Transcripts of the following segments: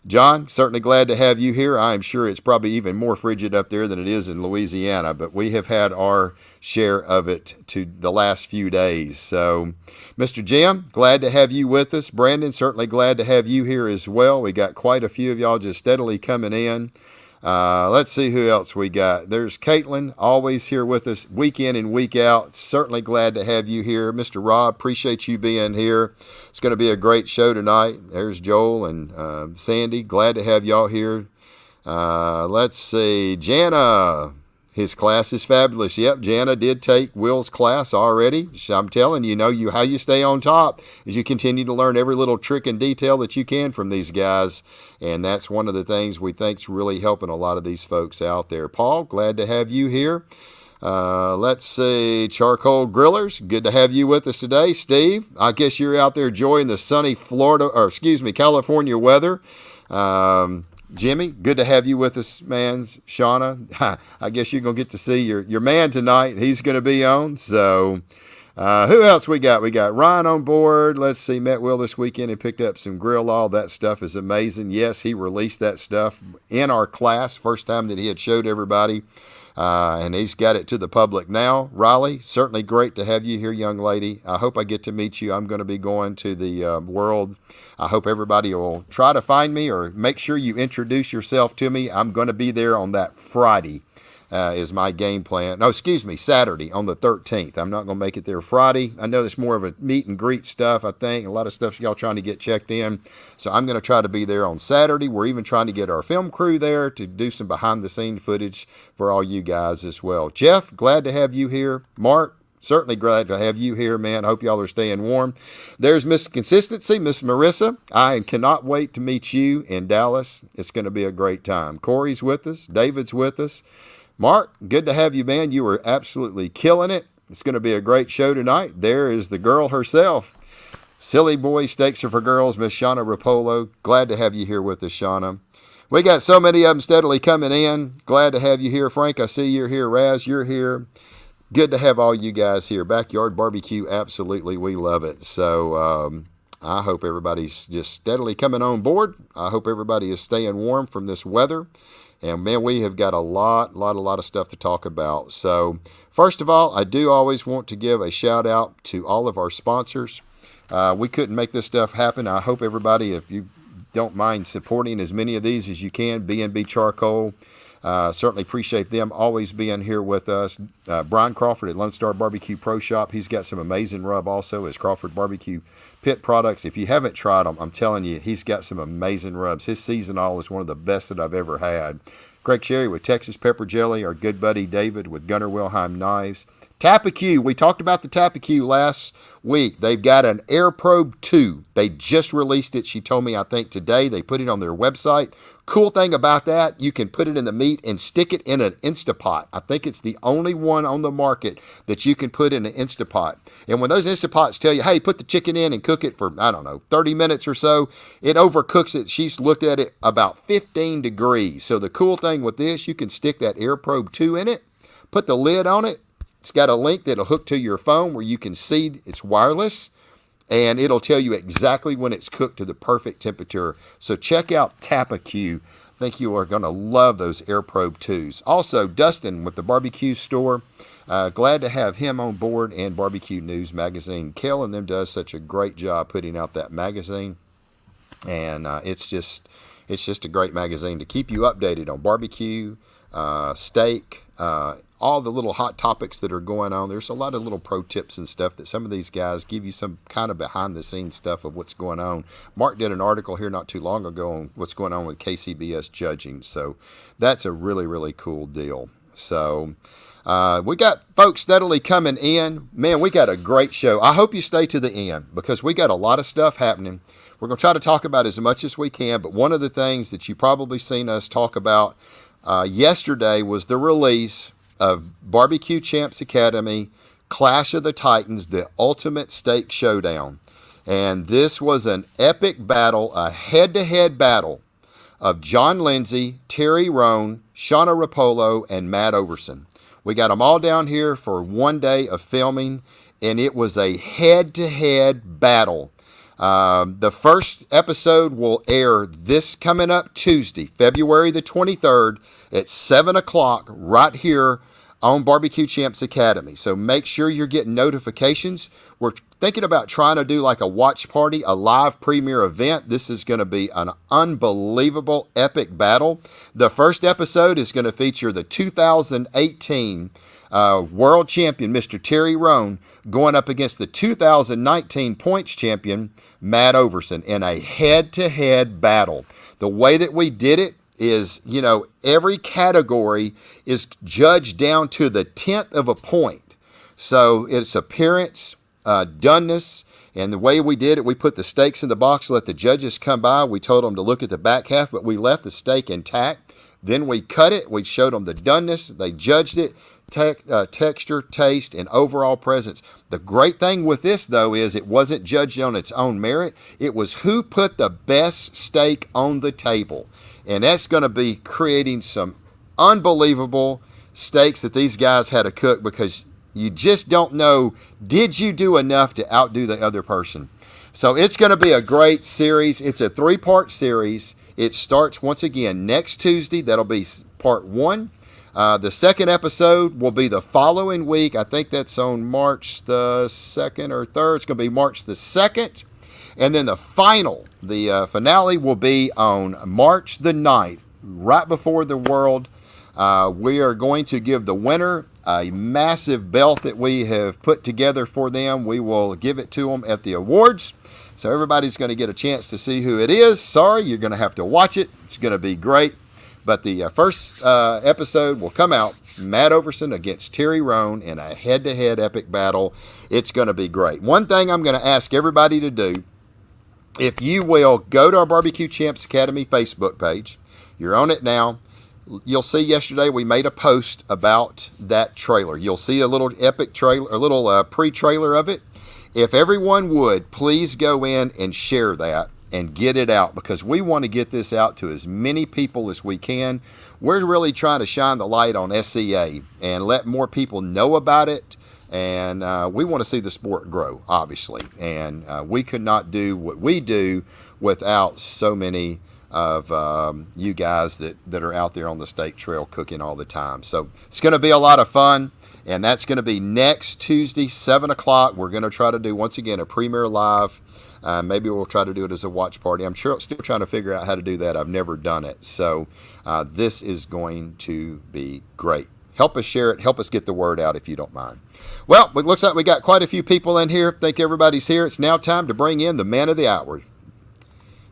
John, certainly glad to have you here. I'm sure it's probably even more frigid up there than it is in Louisiana, but we have had our share of it to the last few days. So, Mr. Jim, glad to have you with us. Brandon, certainly glad to have you here as well. We got quite a few of y'all just steadily coming in. Let's see who else we got. There's Caitlin, always here with us week in and week out. Certainly glad to have you here. Mr. Rob, appreciate you being here. It's going to be a great show tonight. There's Joel and Sandy. Glad to have y'all here. Let's see. Jana, his class is fabulous. Yep, Jana did take Will's class already. I'm telling you, how you stay on top is you continue to learn every little trick and detail that you can from these guys. And that's one of the things we think's really helping a lot of these folks out there. Paul, glad to have you here. Let's see, Charcoal Grillers, good to have you with us today. Steve, I guess you're out there enjoying the sunny California weather. Jimmy, good to have you with us, man. Shauna, I guess you're going to get to see your man tonight. He's going to be on. So, who else we got? We got Ryan on board. Let's see, met Will this weekend and picked up some grill. All that stuff is amazing. Yes, he released that stuff in our class, first time that he had showed everybody. And he's got it to the public now. Riley, certainly great to have you here, young lady. I hope I get to meet you. I'm going to be going to the world. I hope everybody will try to find me or make sure you introduce yourself to me. I'm going to be there on that Friday is my game plan. No, excuse me, Saturday on the 13th. I'm not going to make it there Friday. I know there's more of a meet and greet stuff, I think. A lot of stuff y'all trying to get checked in. So I'm going to try to be there on Saturday. We're even trying to get our film crew there to do some behind-the-scenes footage for all you guys as well. Jeff, glad to have you here. Mark, certainly glad to have you here, man. I hope y'all are staying warm. There's Miss Consistency, Miss Marissa. I cannot wait to meet you in Dallas. It's going to be a great time. Corey's with us. David's with us. Mark, good to have you, man. You were absolutely killing it. It's going to be a great show tonight. There is the girl herself. Silly Boy Steaks Are for Girls, Miss Shauna Rapolo. Glad to have you here with us, Shauna. We got so many of them steadily coming in. Glad to have you here. Frank, I see you're here. Raz, you're here. Good to have all you guys here. Backyard barbecue, absolutely. We love it. So I hope everybody's just steadily coming on board. I hope everybody is staying warm from this weather. And, man, we have got a lot of stuff to talk about. So, first of all, I do always want to give a shout-out to all of our sponsors. We couldn't make this stuff happen. I hope everybody, if you don't mind supporting as many of these as you can, B&B Charcoal, certainly appreciate them always being here with us. Brian Crawford at Lone Star Barbecue Pro Shop, he's got some amazing rub also, his Crawford Barbecue Pit products. If you haven't tried them, I'm telling you, he's got some amazing rubs. His Seasonal is one of the best that I've ever had. Greg Sherry with Texas Pepper Jelly, our good buddy David with Gunnar Wilhelm Knives. Tapaque, we talked about the Tapaque last week. They've got an Air Probe 2. They just released it, she told me, I think today. They put it on their website. Cool thing about that, you can put it in the meat and stick it in an Instapot. I think it's the only one on the market that you can put in an Instapot. And when those Instapots tell you, hey, put the chicken in and cook it for, 30 minutes or so, it overcooks it. She's looked at it about 15 degrees. So the cool thing with this, you can stick that Air Probe 2 in it, put the lid on it. It's got a link that'll hook to your phone where you can see it's wireless, and it'll tell you exactly when it's cooked to the perfect temperature. So check out Tapaque. I think you are going to love those Air Probe 2s. Also, Dustin with the Barbecue Store. Glad to have him on board, and Barbecue News Magazine. Kel and them does such a great job putting out that magazine, and it's just a great magazine to keep you updated on barbecue, steak, all the little hot topics that are going on. There's a lot of little pro tips and stuff that some of these guys give you, some kind of behind the scenes stuff of what's going on. Mark did an article here not too long ago on what's going on with KCBS judging. So that's a really, really cool deal. So we got folks steadily coming in. Man, we got a great show. I hope you stay to the end because we got a lot of stuff happening. We're going to try to talk about as much as we can, but one of the things that you probably seen us talk about yesterday was the release of BBQ Champs Academy, Clash of the Titans, the Ultimate Steak Showdown. And this was an epic battle, a head-to-head battle of John Lindsay, Terry Rohn, Shauna Rapolo, and Matt Overson. We got them all down here for one day of filming, and it was a head-to-head battle. The first episode will air this coming up Tuesday, February the 23rd at 7 o'clock right here on BBQ Champs Academy. So make sure you're getting notifications. We're thinking about trying to do like a watch party, a live premiere event. This is going to be an unbelievable, epic battle. The first episode is going to feature the 2018 world champion, Mr. Terry Roan, going up against the 2019 points champion, Matt Overson, in a head-to-head battle. The way that we did it is, every category is judged down to the 10th of a point. So it's appearance, doneness, and the way we did it, we put the steaks in the box, let the judges come by. We told them to look at the back half, but we left the steak intact. Then we cut it. We showed them the doneness. They judged it, texture, taste, and overall presence. The great thing with this, though, is it wasn't judged on its own merit. It was who put the best steak on the table. And that's going to be creating some unbelievable steaks that these guys had to cook, because you just don't know, did you do enough to outdo the other person? So it's going to be a great series. It's a 3-part series. It starts once again next Tuesday. That'll be part 1. The second episode will be the following week. I think that's on March the 2nd or 3rd. It's going to be March the 2nd. And then the finale will be on March the 9th, right before the World. We are going to give the winner a massive belt that we have put together for them. We will give it to them at the awards. So everybody's going to get a chance to see who it is. Sorry, you're going to have to watch it. It's going to be great. But the first episode will come out, Matt Overson against Terry Roan in a head-to-head epic battle. It's going to be great. One thing I'm going to ask everybody to do, if you will, go to our BBQ Champs Academy Facebook page. You're on it now. You'll see yesterday we made a post about that trailer. You'll see a little epic trailer, a little pre-trailer of it. If everyone would, please go in and share that and get it out, because we want to get this out to as many people as we can. We're really trying to shine the light on SCA and let more people know about it. And we want to see the sport grow, obviously. And we could not do what we do without so many of you guys that are out there on the steak trail cooking all the time. So it's going to be a lot of fun. And that's going to be next Tuesday, 7 o'clock. We're going to try to do, once again, a premiere live. Maybe we'll try to do it as a watch party. I'm still trying to figure out how to do that. I've never done it. So this is going to be great. Help us share it. Help us get the word out if you don't mind. Well, it looks like we got quite a few people in here. Think everybody's here. It's now time to bring in the man of the hour.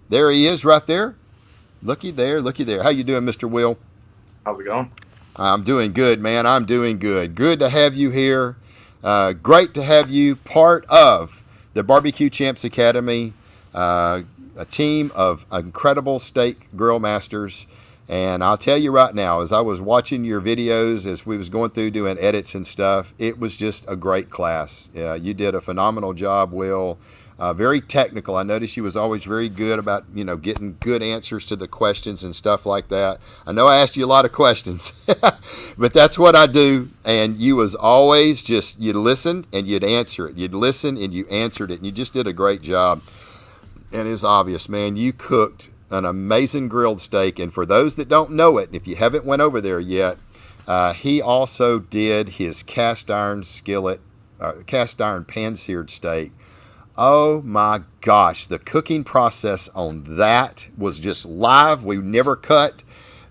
There he is right there. Looky there, looky there. How you doing, Mr. Will? How's it going? I'm doing good, man. I'm doing good. Good to have you here. Great to have you part of the BBQ Champs Academy, a team of incredible steak grill masters. And I'll tell you right now, as I was watching your videos, as we was going through doing edits and stuff, it was just a great class. You did a phenomenal job, Will. Very technical. I noticed you was always very good about, getting good answers to the questions and stuff like that. I know I asked you a lot of questions, but that's what I do. And you was always just, you'd listen and you'd answer it. You'd listen and you answered it. And you just did a great job. And it's obvious, man, you cooked an amazing grilled steak. And for those that don't know it, if you haven't went over there yet, he also did his cast iron pan-seared steak. Oh my gosh, the cooking process on that was just live. We never cut.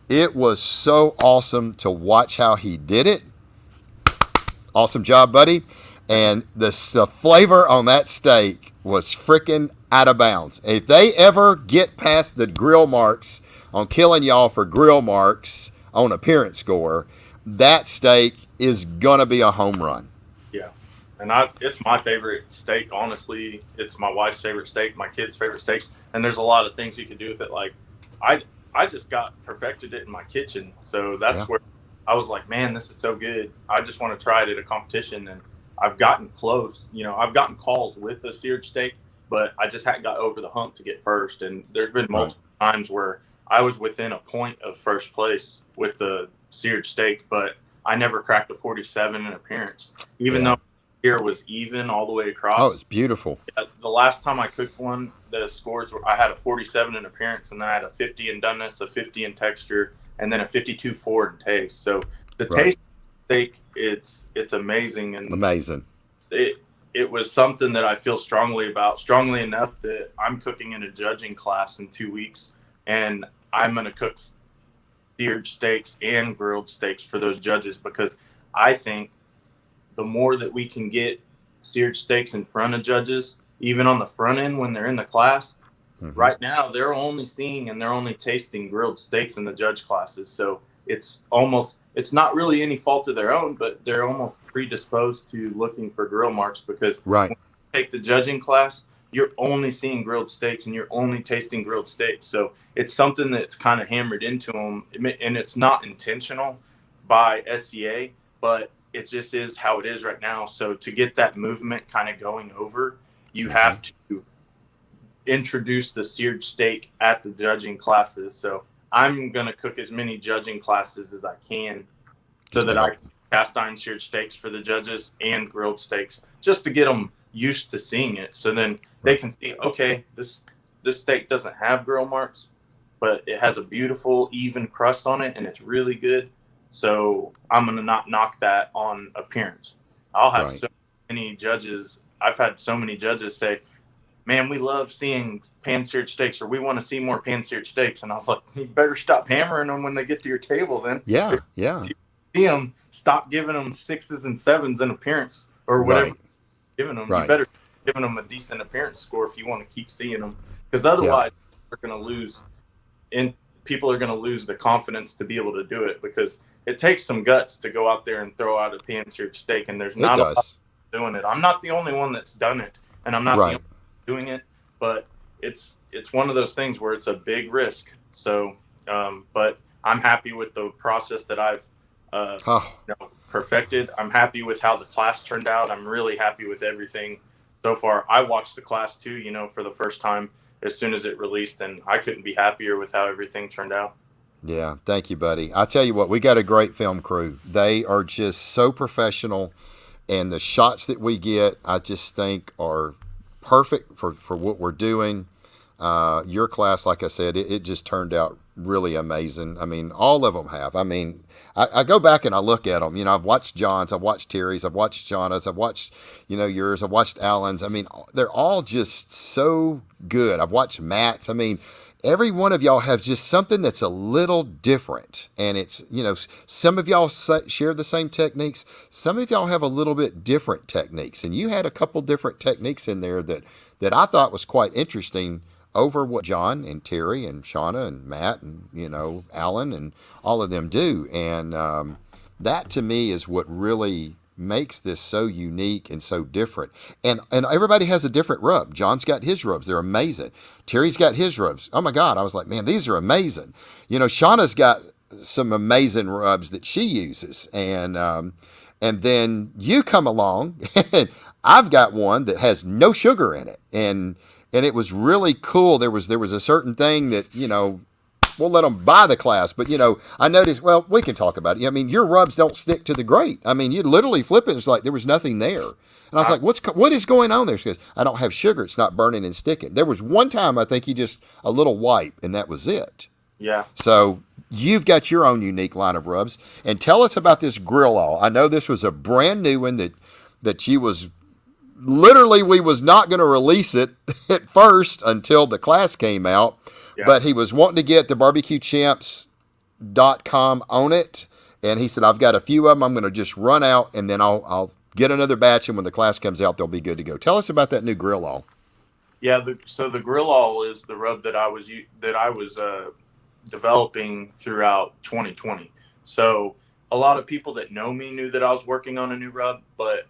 It was so awesome to watch how he did it. Awesome job, buddy. And the flavor on that steak was freaking out of bounds. If they ever get past the grill marks on killing y'all for grill marks on appearance score, that steak is going to be a home run. Yeah. And it's my favorite steak, honestly. It's my wife's favorite steak, my kid's favorite steak. And there's a lot of things you can do with it. Like, I just perfected it in my kitchen. So that's where I was like, man, this is so good. I just want to try it at a competition. And I've gotten close. I've gotten calls with a seared steak, but I just hadn't got over the hump to get first. And there's been multiple times where I was within a point of first place with the seared steak, but I never cracked a 47 in appearance, even though here was even all the way Oh, across. it's beautiful. The last time I cooked one, the scores were I had a 47 in appearance, and then I had a 50 in doneness, a 50 in texture, and then a 52 in taste. So the Right. taste of the steak, it's amazing, and Amazing. it was something that I feel strongly about, strongly enough that I'm cooking in a judging class in 2 weeks, and I'm going to cook seared steaks and grilled steaks for those judges, because I think the more that we can get seared steaks in front of judges, even on the front end when they're in the class. Right now they're only seeing and they're only tasting grilled steaks in the judge classes. So it's not really any fault of their own, but they're almost predisposed to looking for grill marks, because Right. when you take the judging class, you're only seeing grilled steaks and you're only tasting grilled steaks. So it's something that's kind of hammered into them, and it's not intentional by SCA, but it just is how it is right now. So to get that movement kind of going over, you have to introduce the seared steak at the judging classes. So I'm going to cook as many judging classes as I can so that I can cast iron seared steaks for the judges and grilled steaks, just to get them used to seeing it. So then they can see, okay, this steak doesn't have grill marks, but it has a beautiful even crust on it and it's really good. So I'm going to not knock that on appearance. I'll have so many judges. I've had so many judges say, man, we love seeing pan-seared steaks, or we want to see more pan-seared steaks. And I was like, you better stop hammering them when they get to your table then. Yeah, yeah. If you see them, stop giving them 6s and 7s in appearance, or whatever you're giving them. You better give them a decent appearance score if you want to keep seeing them. Because otherwise, they're going to lose, and people are going to lose the confidence to be able to do it, because it takes some guts to go out there and throw out a pan-seared steak, and there's not a lot of people doing it. I'm not the only one that's done it, and I'm not the only one doing it, but it's one of those things where it's a big risk. So but I'm happy with the process that I've perfected. I'm happy with how the class turned out. I'm really happy with everything so far. I watched the class too, for the first time as soon as it released, and I couldn't be happier with how everything turned out. Yeah, thank you, buddy. I tell you what, we got a great film crew. They are just so professional, and the shots that we get, I just think, are perfect for what we're doing. Your class, like I said, it just turned out really amazing. I mean, all of them have. I mean, I go back and I look at them. I've watched John's, I've watched Terry's, I've watched Shauna's, I've watched, yours, I've watched Alan's. I mean, they're all just so good. I've watched Matt's. I mean, every one of y'all have just something that's a little different. And it's, some of y'all share the same techniques. Some of y'all have a little bit different techniques. And you had a couple different techniques in there that I thought was quite interesting over what John and Terry and Shauna and Matt and, Alan and all of them do. And that to me is what really makes this so unique and so different. And everybody has a different rub. John's got his rubs. They're amazing. Terry's got his rubs. Oh my God. I was like, man, these are amazing. Shauna's got some amazing rubs that she uses. And then you come along and I've got one that has no sugar in it. And it was really cool. There was a certain thing that, we'll let them buy the class. But, I noticed, well, we can talk about it. I mean, your rubs don't stick to the grate. I mean, you literally flip it. It's like there was nothing there. And I was like, what is going on there? She goes, I don't have sugar. It's not burning and sticking. There was one time I think you just a little wipe, and that was it. Yeah. So you've got your own unique line of rubs. And tell us about this grill all. I know this was a brand new one that you was literally, we was not going to release it at first until the class came out. Yeah. But he was wanting to get the BBQChamps.com on it. And he said, I've got a few of them. I'm going to just run out, and then I'll get another batch. And when the class comes out, they'll be good to go. Tell us about that new grill all. Yeah. So the grill all is the rub that I was developing throughout 2020. So a lot of people that know me knew that I was working on a new rub, but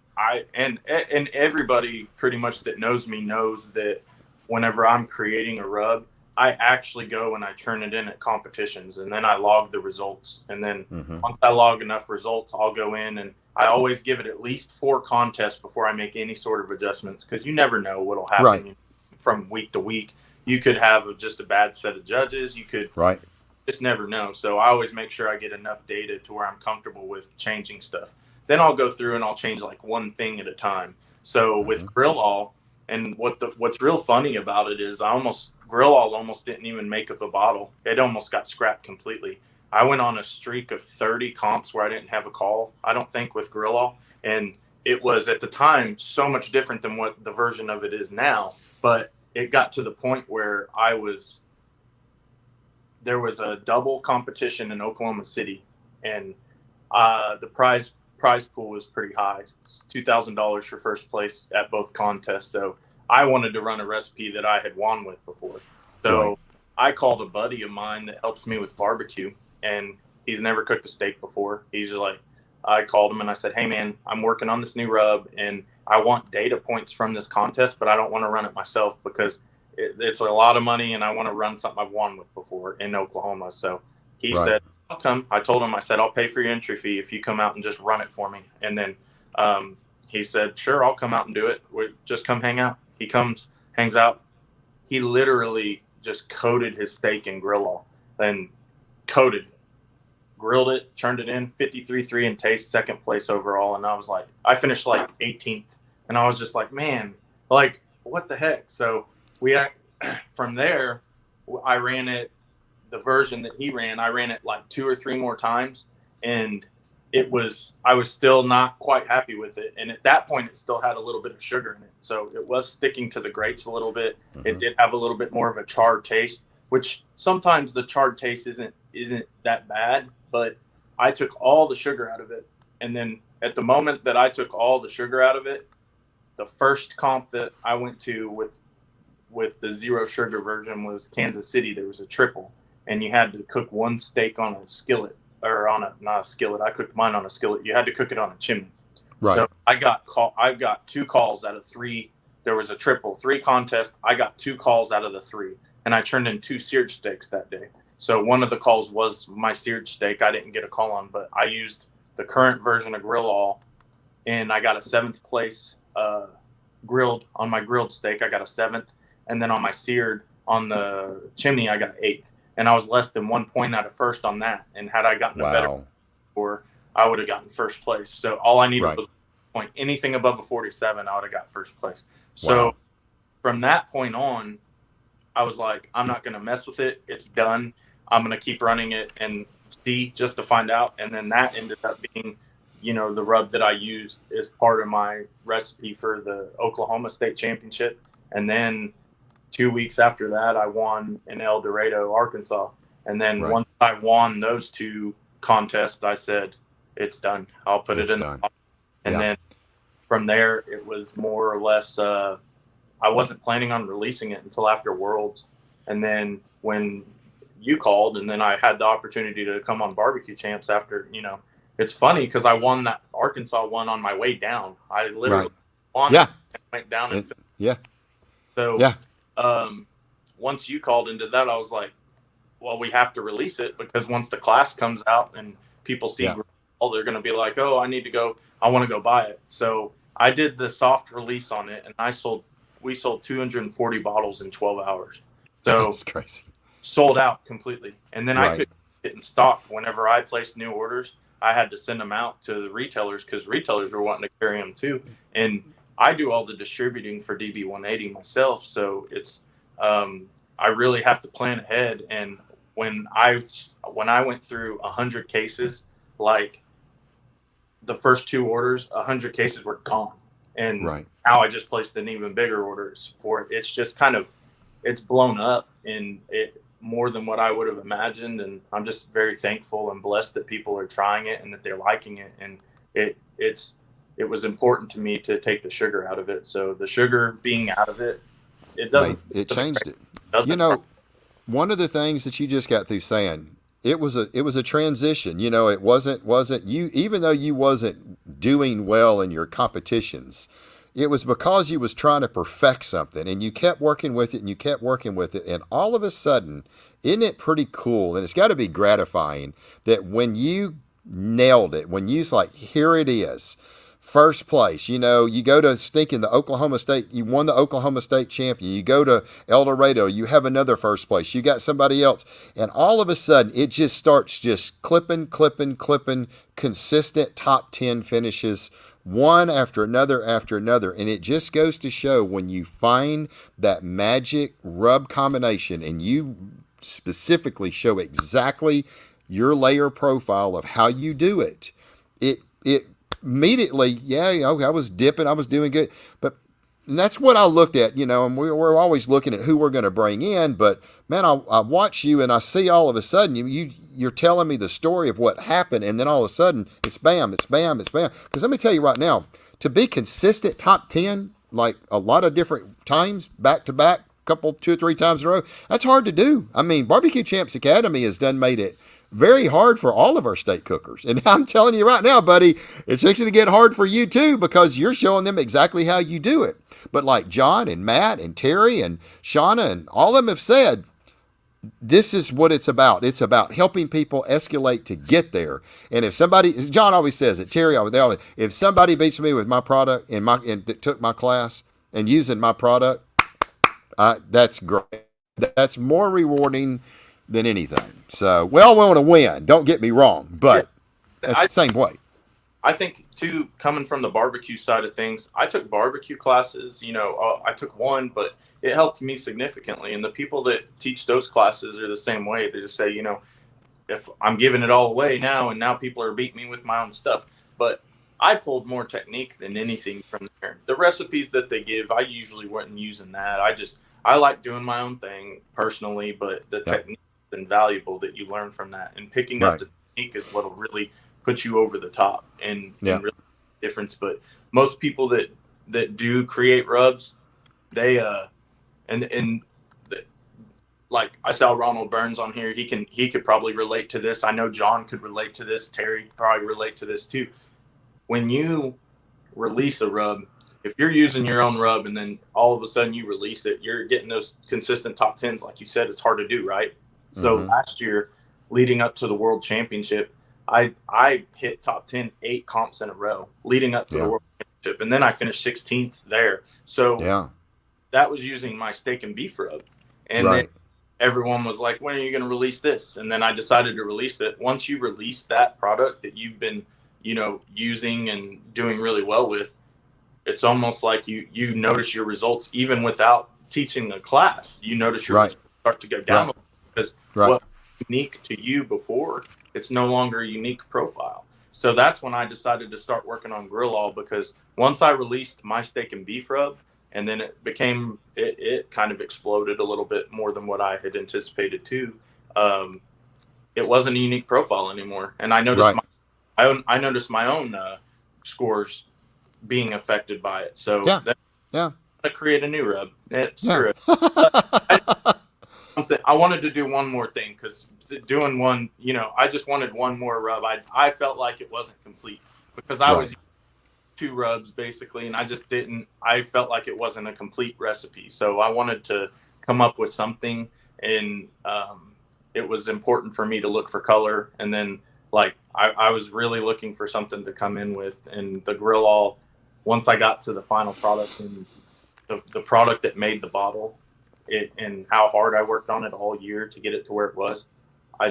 and everybody pretty much that knows me knows that whenever I'm creating a rub, I actually go and I turn it in at competitions, and then I log the results. And then once I log enough results, I'll go in, and I always give it at least 4 contests before I make any sort of adjustments, because you never know what'll happen from week to week. You could have just a bad set of judges. You could just never know. So I always make sure I get enough data to where I'm comfortable with changing stuff. then I'll go through and I'll change like one thing at a time. So with grill all, and what's real funny about it is grill all almost didn't even make of the bottle. It almost got scrapped completely. I went on a streak of 30 comps where I didn't have a call, I don't think, with grill all. And it was at the time so much different than what the version of it is now. But it got to the point where there was a double competition in Oklahoma City, and the prize pool was pretty high. It's $2,000 for first place at both contests. So I wanted to run a recipe that I had won with before. So I called a buddy of mine that helps me with barbecue, and he's never cooked a steak before. I called him and I said, hey man, I'm working on this new rub and I want data points from this contest, but I don't want to run it myself because it's a lot of money and I want to run something I've won with before in Oklahoma. So he said, I'll come. I told him, I said, I'll pay for your entry fee if you come out and just run it for me. And then he said, sure, I'll come out and do it. Just come hang out. He comes, hangs out. He literally just coated his steak in grill all and grilled it, turned it in, 53.3 in taste, second place overall. And I finished like 18th. And I was just like, man, like, what the heck? So from there, I ran it, the version that he ran, I ran it like 2 or 3 more times. And I was still not quite happy with it. And at that point, it still had a little bit of sugar in it. So it was sticking to the grates a little bit. Mm-hmm. It did have a little bit more of a charred taste, which sometimes the charred taste isn't that bad, but I took all the sugar out of it. And then at the moment that I took all the sugar out of it, the first comp that I went to with the zero sugar version was Kansas City. There was a triple, and you had to cook one steak on a skillet. Or not a skillet. I cooked mine on a skillet. You had to cook it on a chimney. Right. So I got 2 calls out of 3. There was a triple, 3 contests. I got 2 calls out of the 3, and I turned in 2 seared steaks that day. So one of the calls was my seared steak. I didn't get a call on, but I used the current version of grill all, and I got a 7th place grilled on my grilled steak. I got a 7th, and then on my seared on the chimney, I got an 8th. And I was less than 1 point out of first on that. And had I gotten a better score, I would have gotten first place. So all I needed was 1 point. Anything above a 47, I would have got first place. So from that point on, I was like, I'm not going to mess with it. It's done. I'm going to keep running it and see just to find out. And then that ended up being, the rub that I used as part of my recipe for the Oklahoma State Championship. And then 2 weeks after that, I won in El Dorado, Arkansas. And then once I won those 2 contests, I said, it's done. I'll put it in. And then from there, it was more or less, I wasn't planning on releasing it until after Worlds. And then when you called, and then I had the opportunity to come on BBQ Champs after, it's funny because I won that Arkansas one on my way down. I literally won it and went down. Once you called into that, I was like, well, we have to release it because once the class comes out and people see all, they're going to be like, oh, I want to go buy it. So I did the soft release on it, and we sold 240 bottles in 12 hours. So that's crazy. Sold out completely. And then I couldn't get in stock. Whenever I placed new orders, I had to send them out to the retailers because retailers were wanting to carry them too. And I do all the distributing for DB180 myself. So it's, I really have to plan ahead. And when I went through 100 cases, like the first 2 orders, 100 cases were gone. And now I just placed an even bigger orders for it. It's just it's blown up in it more than what I would have imagined. And I'm just very thankful and blessed that people are trying it and that they're liking it. And it was important to me to take the sugar out of it. So the sugar being out of it, it changed it. One of the things that you just got through saying, it was a transition. It wasn't you, even though you wasn't doing well in your competitions, it was because you was trying to perfect something and you kept working with it and you kept working with it. And all of a sudden, isn't it pretty cool? And it's got to be gratifying that when you nailed it, when you's like, here it is, first place. You know, you go to stinking the Oklahoma State, you won the Oklahoma State Champion. You go to El Dorado, you have another first place. You got somebody else. And all of a sudden, it just starts just clipping, consistent top 10 finishes, one after another after another. And it just goes to show when you find that magic rub combination and you specifically show exactly your layer profile of how you do it, it immediately, yeah, I was dipping, I was doing good. But and that's what I looked at, you know, and we're always looking at who we're going to bring in. But man, I watch you and I see all of a sudden you're telling me the story of what happened, and then all of a sudden it's bam, it's bam, it's bam. Because let me tell you right now, to be consistent top 10, like a lot of different times, back to back, couple, 2 or 3 times in a row, that's hard to do. I mean, BBQ Champs Academy has made it very hard for all of our state cookers. And I'm telling you right now, buddy, it's fixing to get hard for you too, because you're showing them exactly how you do it. But like John and Matt and Terry and Shauna and all of them have said, this is what it's about. It's about helping people escalate to get there. And if somebody, John always says it, Terry always, if somebody beats me with my product and that took my class and using my product, that's great. That's more rewarding than anything. So, we all want to win. Don't get me wrong, but it's the same way. I think too, coming from the barbecue side of things, I took barbecue classes. You know, I took one, but it helped me significantly. And the people that teach those classes are the same way. They just say, you know, if I'm giving it all away now, and now people are beating me with my own stuff. But I pulled more technique than anything from there. The recipes that they give, I usually wasn't using that. I like doing my own thing personally, but the technique is invaluable that you learn from that. And picking up the technique is what'll really put you over the top and really difference. But most people that do create rubs, they like I saw Ronald Burns on here. He could probably relate to this. I know John could relate to this. Terry probably relate to this too. When you release a rub, if you're using your own rub and then all of a sudden you release it, you're getting those consistent top 10s. Like you said, it's hard to do, right? Mm-hmm. So last year, leading up to the World Championship, I hit top 10 8 comps in a row leading up to the World Championship, and then I finished 16th there. So that was using my steak and beef rub, and then everyone was like, "When are you going to release this?" And then I decided to release it. Once you release that product that you've been, you know, using and doing really well with, it's almost like you notice your results even without teaching a class. You notice your results start to go down because what was unique to you before, it's no longer a unique profile. So that's when I decided to start working on Grill All, because once I released my steak and beef rub, and then it kind of exploded a little bit more than what I had anticipated too. It wasn't a unique profile anymore, and I noticed I noticed my own scores being affected by it. So I create a new rub. It's true. I wanted to do one more thing, because doing one, you know, I just wanted one more rub. I felt like it wasn't complete because I was using 2 rubs basically, and I felt like it wasn't a complete recipe. So I wanted to come up with something, and it was important for me to look for color. And then like I was really looking for something to come in with, and the Grill All, once I got to the final product and the product that made the bottle, and how hard I worked on it all year to get it to where it was, I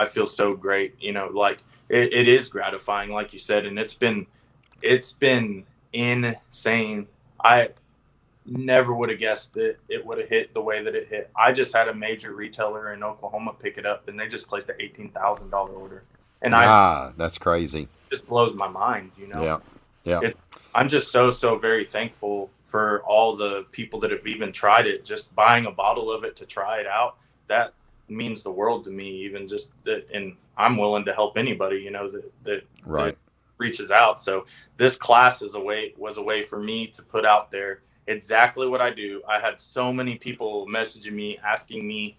feel so great. You know, like it is gratifying, like you said, and it's been insane. I never would have guessed that it would have hit the way that it hit. I just had a major retailer in Oklahoma pick it up, and they just placed an $18,000 order. And that's crazy. It just blows my mind, you know? Yeah. I'm just so very thankful for all the people that have even tried it. Just buying a bottle of it to try it out, that means the world to me. Even just that, and I'm willing to help anybody, you know, that reaches out. So this class was a way for me to put out there exactly what I do. I had so many people messaging me, asking me,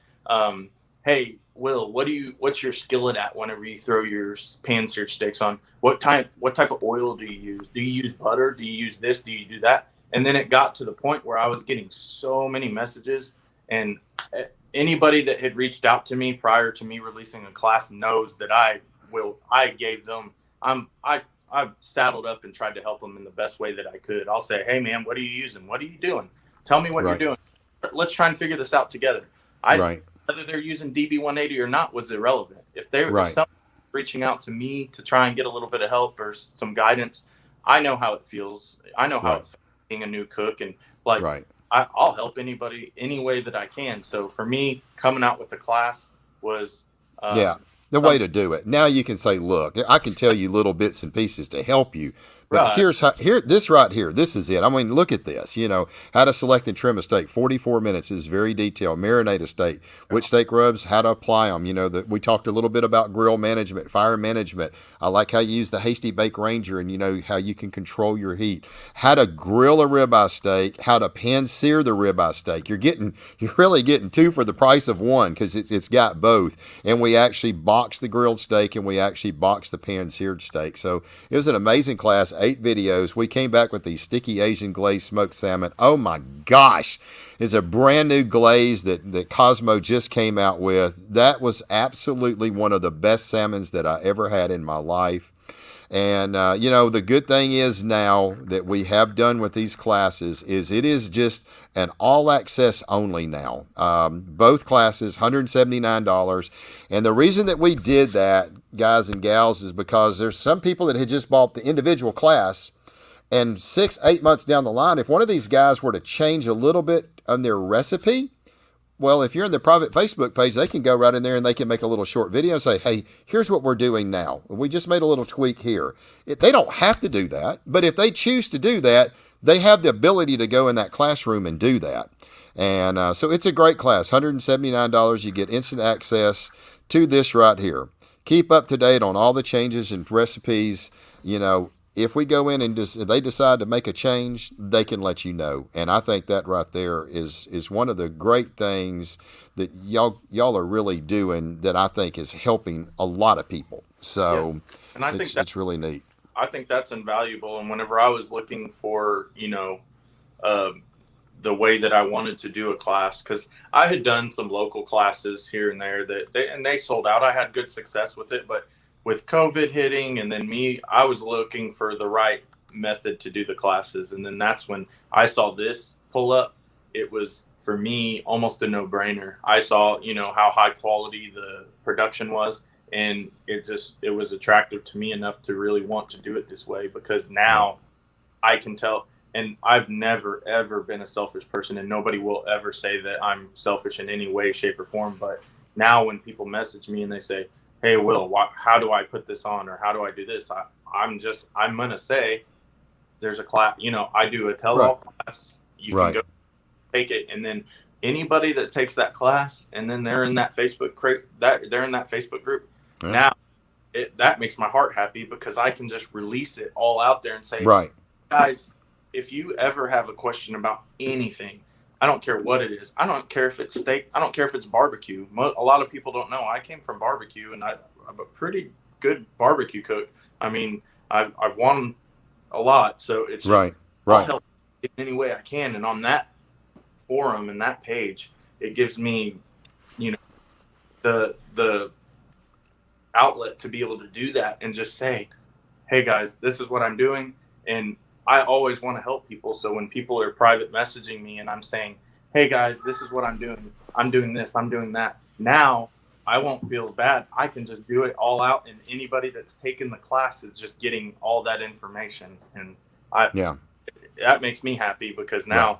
hey, Will, what's your skillet at whenever you throw your pan-seared steaks on? What type of oil do you use? Do you use butter? Do you use this? Do you do that? And then it got to the point where I was getting so many messages, and anybody that had reached out to me prior to me releasing a class knows that I gave them, I I've saddled up and tried to help them in the best way that I could. I'll say, hey man, what are you using? What are you doing? Tell me what you're doing. Let's try and figure this out together. Whether they're using DB180 or not was irrelevant. If someone's reaching out to me to try and get a little bit of help or some guidance, I know how it feels. I know how it feels being a new cook, and I'll help anybody any way that I can. So for me, coming out with the class was the way to do it. Now you can say, look, I can tell you little bits and pieces to help you. But this right here, this is it. I mean, look at this. How to select and trim a steak. 44 minutes is very detailed. Marinate a steak. Which steak rubs, how to apply them. We talked a little bit about grill management, fire management. I like how you use the Hasty Bake Ranger and how you can control your heat. How to grill a ribeye steak. How to pan sear the ribeye steak. You're really getting two for the price of one because it's got both. And we actually box the grilled steak and we actually box the pan seared steak. So it was an amazing class. 8 videos. We came back with these sticky Asian glazed smoked salmon. Oh my gosh. It's a brand new glaze that Cosmo just came out with. That was absolutely one of the best salmons that I ever had in my life. And, the good thing is now that we have done with these classes is it is just an all access only now. Both classes, $179. And the reason that we did that, guys and gals, is because there's some people that had just bought the individual class, and 6-8 months down the line, if one of these guys were to change a little bit on their recipe, well, if you're in the private Facebook page, they can go right in there and they can make a little short video and say, hey, here's what we're doing now. We just made a little tweak here. They don't have to do that, but if they choose to do that, they have the ability to go in that classroom and do that. And so it's a great class, $179. You get instant access to this right here. Keep up to date on all the changes and recipes. If we go in and they decide to make a change, they can let you know. And I think that right there is one of the great things that y'all are really doing that I think is helping a lot of people. So and I think that's really neat. I think that's invaluable. And whenever I was looking for, the way that I wanted to do a class, because I had done some local classes here and there they sold out. I had good success with it, but with COVID hitting and then I was looking for the right method to do the classes. And then that's when I saw this pull up. It was, for me, almost a no-brainer. I saw, how high quality the production was, and it was attractive to me enough to really want to do it this way, because now I can tell. And I've never, ever been a selfish person, and nobody will ever say that I'm selfish in any way, shape, or form. But now when people message me and they say, hey, Will, how do I put this on, or how do I do this? I'm going to say there's a class, I do a tell-all class. You can go take it. And then anybody that takes that class and then they're in that Facebook group, now that makes my heart happy, because I can just release it all out there and say, guys, if you ever have a question about anything, I don't care what it is. I don't care if it's steak. I don't care if it's barbecue. A lot of people don't know. I came from barbecue, and I'm a pretty good barbecue cook. I mean, I've won a lot, so it's just I'll help in any way I can. And on that forum and that page, it gives me, the outlet to be able to do that and just say, hey guys, this is what I'm doing. And I always want to help people. So when people are private messaging me and I'm saying, hey guys, this is what I'm doing. I'm doing this, I'm doing that. Now I won't feel bad. I can just do it all out. And anybody that's taken the class is just getting all that information. And that makes me happy, because now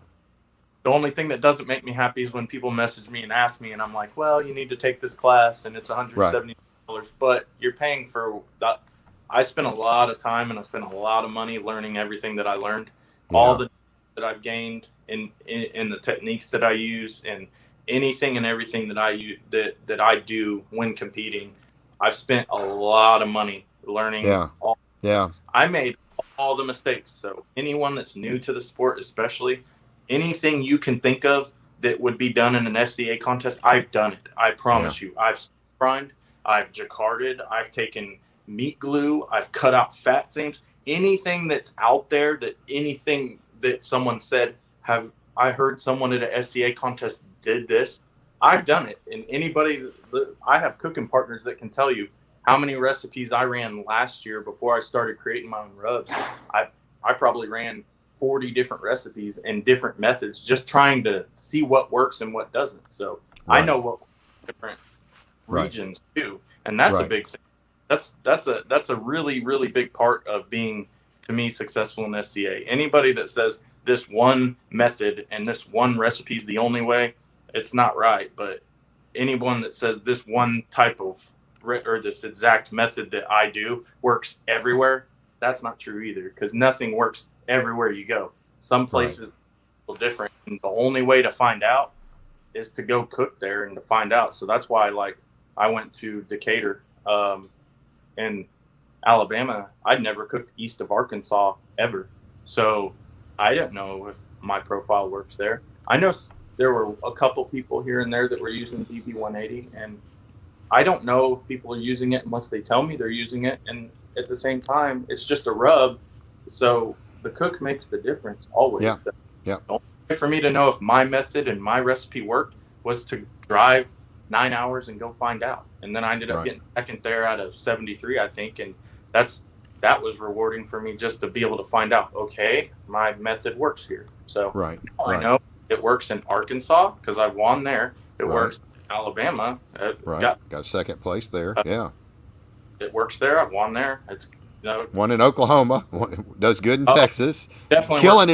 the only thing that doesn't make me happy is when people message me and ask me, and I'm like, well, you need to take this class and it's $170, but you're paying for that. I spent a lot of time and I spent a lot of money learning everything that I learned, all the that I've gained in the techniques that I use, and anything and everything that I do when competing. I've spent a lot of money learning. I made all the mistakes. So anyone that's new to the sport, especially, anything you can think of that would be done in an SCA contest, I've done it. I promise you. I've brined, I've jacquarded, I've taken meat glue, I've cut out fat seams. Anything that's out there, anything that someone said, I heard someone at a SCA contest did this, I've done it. And anybody, I have cooking partners that can tell you how many recipes I ran last year before I started creating my own rubs. I probably ran 40 different recipes and different methods, just trying to see what works and what doesn't. So I know what different regions do, and that's a big thing. That's a really, really big part of being, to me, successful in SCA. Anybody that says this one method and this one recipe is the only way, it's not right. But anyone that says this one type of or this exact method that I do works everywhere, that's not true either, because nothing works everywhere you go. Some places are different, and the only way to find out is to go cook there and to find out. So that's why, like, I went to Decatur in Alabama. I'd never cooked east of Arkansas ever, so I didn't know if my profile works there. I know there were a couple people here and there that were using DB180, and I don't know if people are using it unless they tell me they're using it. And at the same time, it's just a rub, so the cook makes the difference always. The only way for me to know if my method and my recipe worked was to drive 9 hours and go find out. And then I ended up getting second there out of 73, I think. And that was rewarding for me, just to be able to find out, okay, my method works here. So I know it works in Arkansas because I've won there. It works in Alabama. Got second place there. It works there. I've won there. It's one in Oklahoma. Does good in Texas. Definitely killing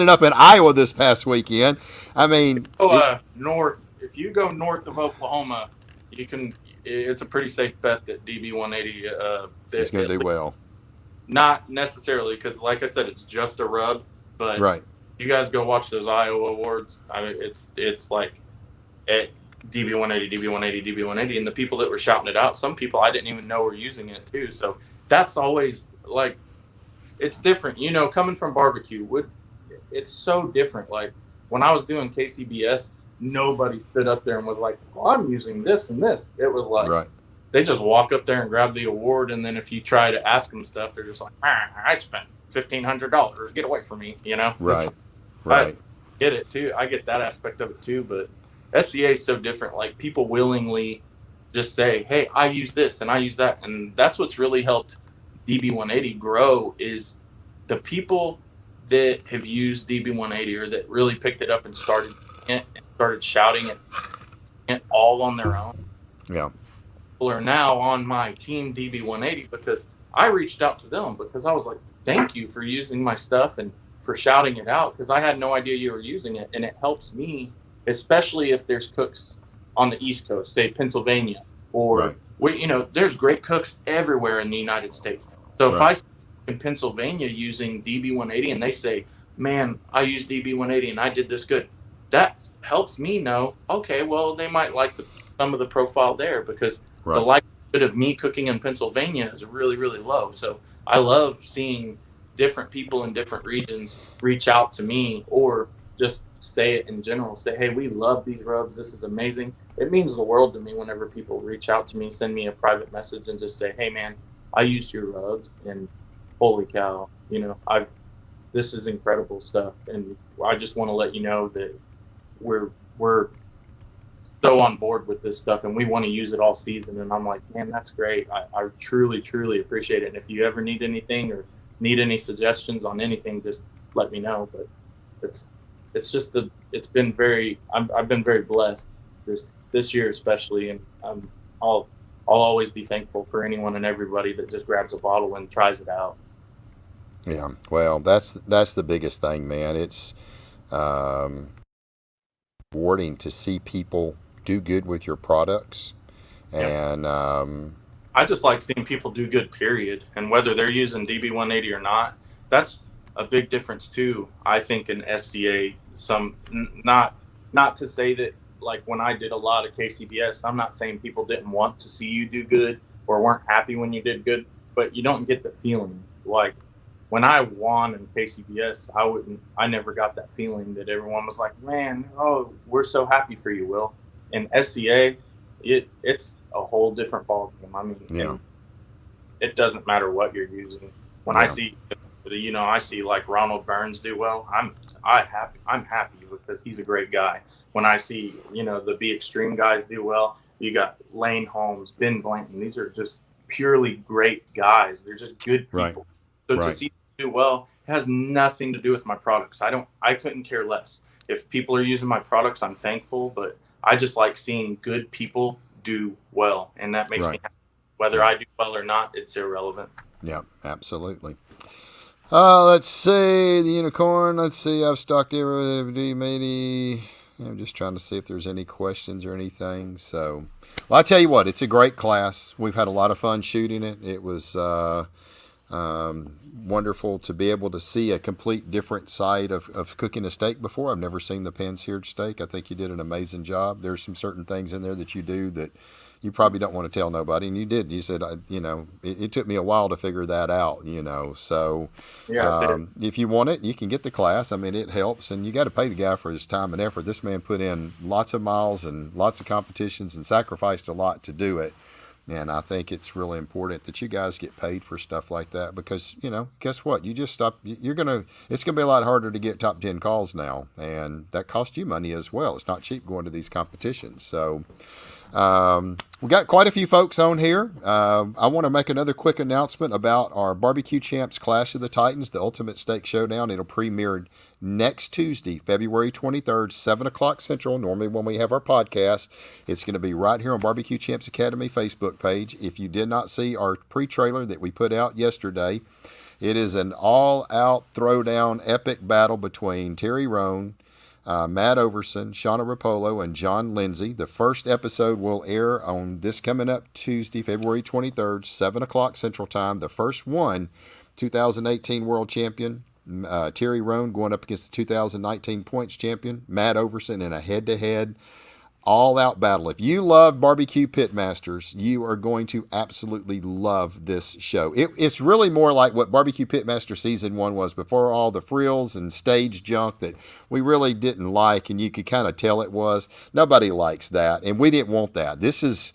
it up in Iowa this past weekend. I mean, north. If you go north of Oklahoma, you can. It's a pretty safe bet that DB180 is going to do well. Not necessarily, because, like I said, it's just a rub. But you guys go watch those Iowa awards. I mean, it's like at DB180, DB180, DB180, and the people that were shouting it out, some people I didn't even know were using it too. So that's always, like, it's different. You know, coming from barbecue, it's so different. Like, when I was doing KCBS, nobody stood up there and was like, well, I'm using this and this. It was like, they just walk up there and grab the award, and then if you try to ask them stuff, they're just like, I spent $1,500. Get away from me, you know? I get it too. I get that aspect of it too, but SCA is so different. Like, people willingly just say, hey, I use this and I use that. And that's what's really helped DB180 grow, is the people that have used DB180 or that really picked it up and started shouting it all on their own. People are now on my team DB180 because I reached out to them, because I was like, thank you for using my stuff and for shouting it out, because I had no idea you were using it. And it helps me, especially if there's cooks on the East Coast, say Pennsylvania, or there's great cooks everywhere in the United States. So if I see in Pennsylvania using DB180 and they say, man, I use DB180 and I did this good, that helps me know, okay, well, they might like some of the profile there, because the likelihood of me cooking in Pennsylvania is really, really low. So I love seeing different people in different regions reach out to me, or just say it in general, say, hey, we love these rubs, this is amazing. It means the world to me whenever people reach out to me, send me a private message and just say, hey man, I used your rubs and holy cow, this is incredible stuff, and I just want to let you know that we're so on board with this stuff and we want to use it all season. And I'm like, man, that's great. I truly, truly appreciate it. And if you ever need anything or need any suggestions on anything, just let me know. But I've been very blessed this year especially, and I'll always be thankful for anyone and everybody that just grabs a bottle and tries it out. Yeah, well, that's the biggest thing, man. It's rewarding to see people do good with your products, and I just like seeing people do good, period. And whether they're using DB180 or not, that's a big difference too, I think, in SCA. Not to say that, like, when I did a lot of KCBS, I'm not saying people didn't want to see you do good or weren't happy when you did good, but you don't get the feeling. Like, when I won in KCBS, I never got that feeling that everyone was like, man, oh, we're so happy for you, Will. In SCA, it's a whole different ballgame. I mean, it doesn't matter what you're using. When I see like Ronald Burns do well, I'm happy because he's a great guy. When I see, the Be Extreme guys do well, you got Lane Holmes, Ben Blanton. These are just purely great guys. They're just good Right. people. So to Right. see them do well has nothing to do with my products. I couldn't care less. If people are using my products, I'm thankful, but I just like seeing good people do well, and that makes me Right. happy. Whether Yeah. I do well or not, it's irrelevant. Yeah. Absolutely. Let's see the unicorn. Let's see. I've stocked every maybe. I'm just trying to see if there's any questions or anything. So, well, I tell you what, it's a great class. We've had a lot of fun shooting it. It was wonderful to be able to see a complete different side of cooking a steak before. I've never seen the pan-seared steak. I think you did an amazing job. There's some certain things in there that you do that you probably don't want to tell nobody, and you did. You said, it took me a while to figure that out, So Yeah, if you want it, you can get the class. I mean, it helps, and you got to pay the guy for his time and effort. This man put in lots of miles and lots of competitions and sacrificed a lot to do it. And I think it's really important that you guys get paid for stuff like that because, guess what? You just stop. It's going to be a lot harder to get top 10 calls now. And that costs you money as well. It's not cheap going to these competitions. So we got quite a few folks on here. I want to make another quick announcement about our BBQ Champs Clash of the Titans, the Ultimate Steak Showdown. It'll premiere next Tuesday, February 23rd, 7 o'clock Central, normally when we have our podcast. It's going to be right here on BBQ Champs Academy Facebook page. If you did not see our pre-trailer that we put out yesterday, it is an all-out throwdown epic battle between Terry Roan, Matt Overson, Shauna Rapolo, and John Lindsay. The first episode will air on this coming up Tuesday, February 23rd, 7 o'clock Central Time. The first one, 2018 World Champion, Terry Roan going up against the 2019 points champion, Matt Overson, in a head-to-head all-out battle. If you love BBQ Pitmasters, you are going to absolutely love this show. It's really more like what BBQ Pitmaster Season 1 was before all the frills and stage junk that we really didn't like, and you could kind of tell it was. Nobody likes that, and we didn't want that. This is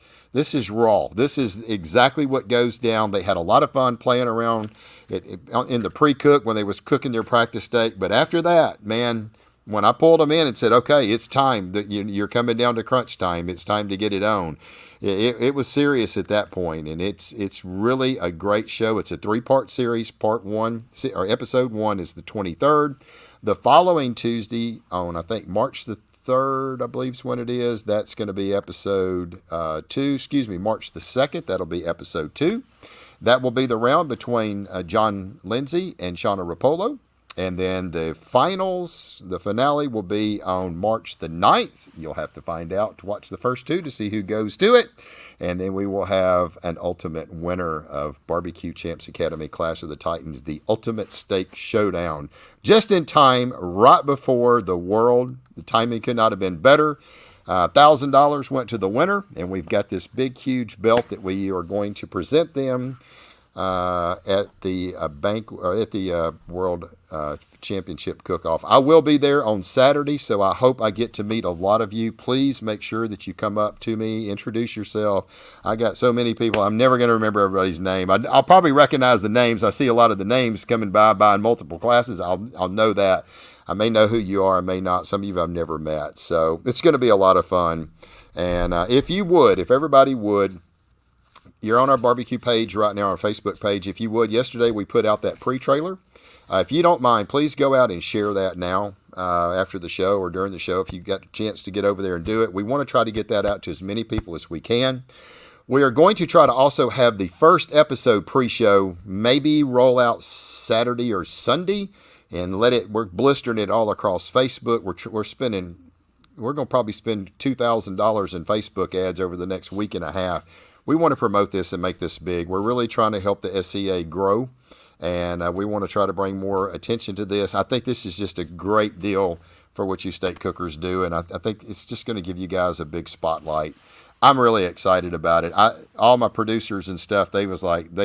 raw. This is exactly what goes down. They had a lot of fun playing around in the pre-cook when they was cooking their practice steak, but after that, man, when I pulled them in and said, okay, it's time that you're coming down to crunch time, it's time to get it on. It was serious at that point, and it's really a great show. It's a 3-part series. Part 1 or episode 1 is the 23rd. The following Tuesday on, I think, March the 3rd, I believe is when it is. That's going to be episode 2. Excuse me, March the 2nd. That'll be episode 2. That will be the round between John Lindsay and Shauna Rapolo. And then the finale will be on March the 9th. You'll have to find out to watch the first 2 to see who goes to it. And then we will have an ultimate winner of BBQ Champs Academy Clash of the Titans, the Ultimate Steak Showdown. Just in time, right before the world. The timing could not have been better. $1,000 went to the winner, and we've got this big, huge belt that we are going to present them at the World Championship Cook-Off. I will be there on Saturday, so I hope I get to meet a lot of you. Please make sure that you come up to me, introduce yourself. I got so many people, I'm never going to remember everybody's name. I'll probably recognize the names. I see a lot of the names coming by in multiple classes. I'll know that. I may know who you are, I may not. Some of you I've never met. So it's going to be a lot of fun. And if everybody would, you're on our barbecue page right now, our Facebook page. If you would, yesterday we put out that pre-trailer. If you don't mind, please go out and share that now after the show or during the show if you got a chance to get over there and do it. We want to try to get that out to as many people as we can. We are going to try to also have the first episode pre-show maybe roll out Saturday or Sunday and we're blistering it all across Facebook. We're going to probably spend $2,000 in Facebook ads over the next week and a half. We want to promote this and make this big. We're really trying to help the SCA grow, and we want to try to bring more attention to this. I think this is just a great deal for what you steak cookers do, and I think it's just going to give you guys a big spotlight. I'm really excited about it. All my producers and stuff, they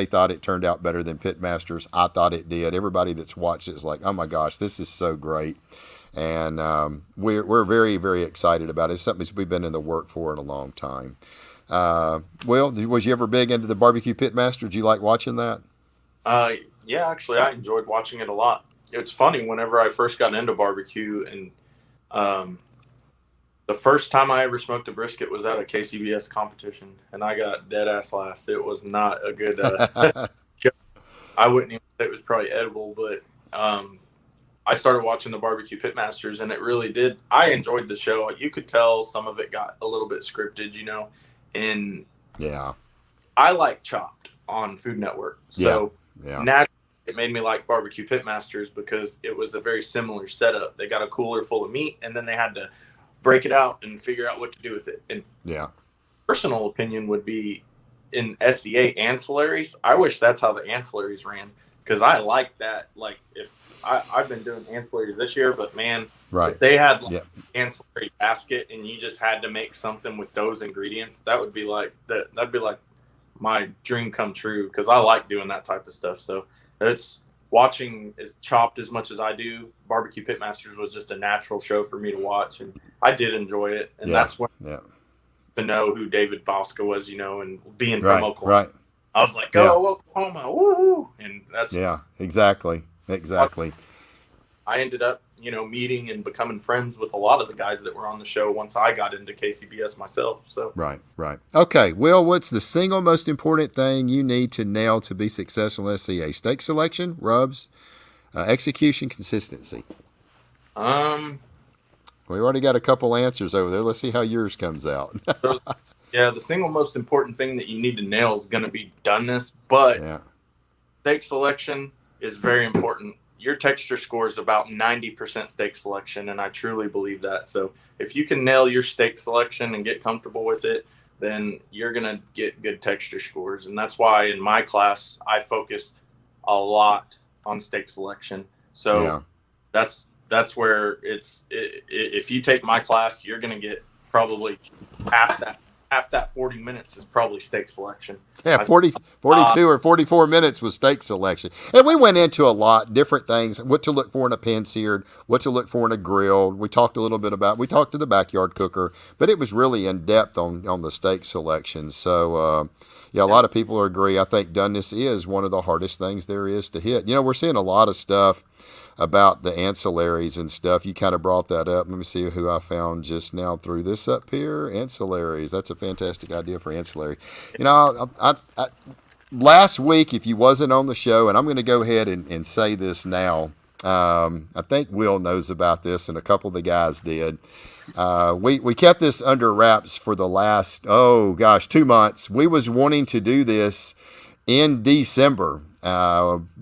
thought it turned out better than Pitmasters. I thought it did. Everybody that's watched it is like, oh my gosh, this is so great. And we're very, very excited about it. It's something we've been in the work for in a long time. Will, was you ever big into the BBQ Pitmaster? Did you like watching that? Yeah, actually, I enjoyed watching it a lot. It's funny, whenever I first got into barbecue and The first time I ever smoked a brisket was at a KCBS competition, and I got dead ass last. It was not a good show. I wouldn't even say it was probably edible, but I started watching the BBQ Pitmasters, and it really did. I enjoyed the show. You could tell some of it got a little bit scripted, and Yeah. I like Chopped on Food Network. So naturally, it made me like BBQ Pitmasters because it was a very similar setup. They got a cooler full of meat, and then they had to break it out and figure out what to do with it. And personal opinion would be in SCA ancillaries. I wish that's how the ancillaries ran, because I like that. Like, if I've been doing ancillaries this year, but man, if they had ancillary basket and you just had to make something with those ingredients, that would be like that'd be like my dream come true, because I like doing that type of stuff. So it's watching as Chopped as much as I do. BBQ Pitmasters was just a natural show for me to watch, and I did enjoy it. And that's when to know who David Bosca was, and being from Oklahoma, I was like, "Oh, Oklahoma, woohoo!" And that's exactly. I ended up, meeting and becoming friends with a lot of the guys that were on the show once I got into KCBS myself. So right. Okay, Will, what's the single most important thing you need to nail to be successful in SCA? Steak selection, rubs, execution, consistency. We already got a couple answers over there. Let's see how yours comes out. The single most important thing that you need to nail is going to be doneness, but steak selection is very important. Your texture score is about 90% steak selection, and I truly believe that. So if you can nail your steak selection and get comfortable with it, then you're going to get good texture scores. And that's why in my class, I focused a lot on steak selection. So that's where if you take my class, you're going to get probably half that 40 minutes is probably steak selection. Yeah, 42 or 44 minutes was steak selection. And we went into a lot, different things, what to look for in a pan-seared, what to look for in a grilled. We talked a little bit we talked to the backyard cooker, but it was really in depth on the steak selection. So, a lot of people agree. I think doneness is one of the hardest things there is to hit. We're seeing a lot of stuff about the ancillaries and stuff. You kind of brought that up. Let me see who I found just now through this up here. Ancillaries. That's a fantastic idea for ancillary. I last week, if you wasn't on the show, and I'm going to go ahead and say this now, I think Will knows about this, and a couple of the guys did. We kept this under wraps for the last, 2 months. We was wanting to do this in December.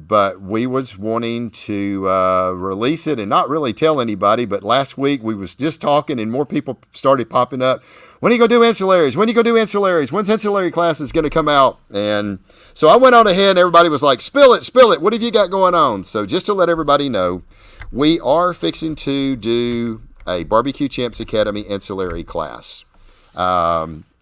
But we was wanting to release it and not really tell anybody. But last week we was just talking, and more people started popping up. When are you going to do ancillaries? When are you going to do ancillaries? When's ancillary classes going to come out? And so I went on ahead, and everybody was like, spill it. What have you got going on? So just to let everybody know, we are fixing to do a BBQ Champs Academy ancillary class.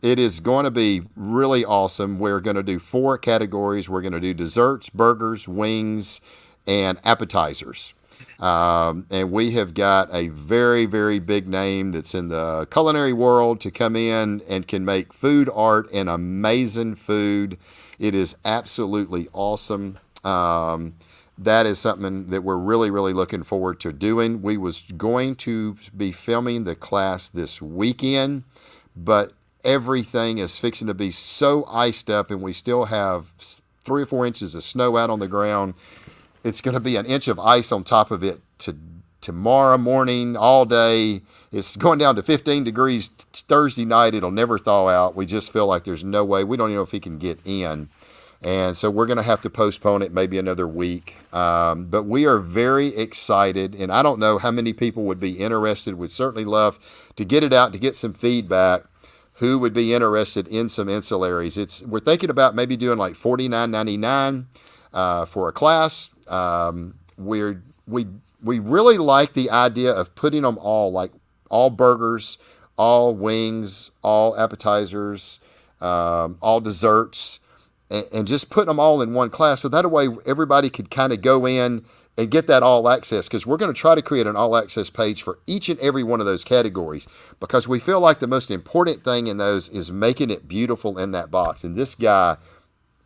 It is going to be really awesome. We're going to do 4 categories. We're going to do desserts, burgers, wings, and appetizers. And we have got a very, very big name that's in the culinary world to come in and can make food art and amazing food. It is absolutely awesome. That is something that we're really, really looking forward to doing. We was going to be filming the class this weekend, but everything is fixing to be so iced up, and we still have 3 or 4 inches of snow out on the ground. It's going to be an inch of ice on top of it tomorrow morning, all day. It's going down to 15 degrees Thursday night. It'll never thaw out. We just feel like there's no way. We don't even know if he can get in. And so we're going to have to postpone it maybe another week. But we are very excited, and I don't know how many people would be interested. We'd certainly love to get it out, to get some feedback. Who would be interested in some ancillaries? We're thinking about maybe doing like $49.99 for a class. We really like the idea of putting them all, like all burgers, all wings, all appetizers, all desserts, and just putting them all in one class. So that way everybody could kind of go in and get that all access, because we're going to try to create an all access page for each and every one of those categories, because we feel like the most important thing in those is making it beautiful in that box. And this guy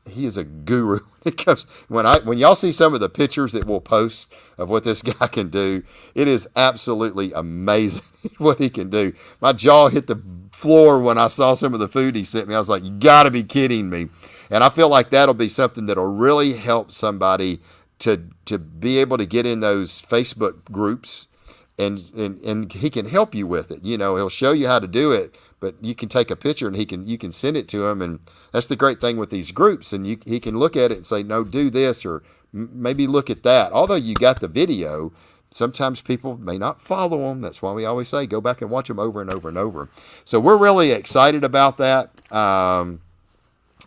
he is a guru. It comes when y'all see some of the pictures that we'll post of what this guy can do, it is absolutely amazing what he can do. My jaw hit the floor when I saw some of the food he sent me. I was like, you got to be kidding me. And I feel like that'll be something that'll really help somebody to be able to get in those Facebook groups, and he can help you with it. He'll show you how to do it, but you can take a picture and you can send it to him. And that's the great thing with these groups. And he can look at it and say, no, do this, or maybe look at that. Although you got the video, sometimes people may not follow them. That's why we always say, go back and watch them over and over and over. So we're really excited about that.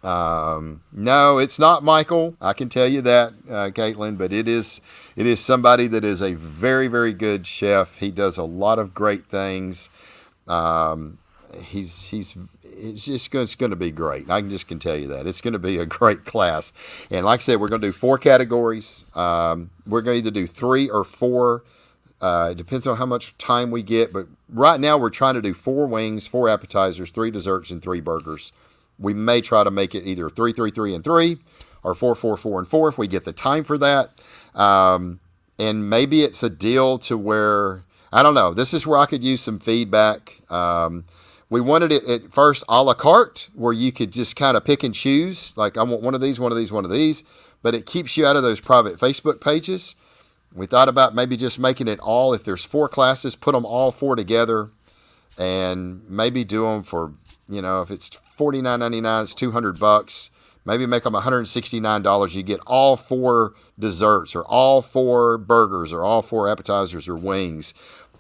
No, it's not Michael. I can tell you that, Caitlin, but it is somebody that is a very, very good chef. He does a lot of great things. It's going to be great. I can tell you that it's going to be a great class. And like I said, we're going to do 4 categories. We're going to either do 3 or 4. It depends on how much time we get, but right now we're trying to do 4 wings, 4 appetizers, 3 desserts, and 3 burgers. We may try to make it either 3, 3, 3, and 3, or 4, 4, 4, and 4 if we get the time for that. And maybe it's a deal to where, I don't know, this is where I could use some feedback. We wanted it at first a la carte, where you could just kind of pick and choose. Like, I want one of these, one of these, one of these. But it keeps you out of those private Facebook pages. We thought about maybe just making it all, if there's 4 classes, put them all 4 together and maybe do them for, if it's $49.99, it's $200. Maybe make them $169. You get all 4 desserts, or all 4 burgers, or all 4 appetizers or wings.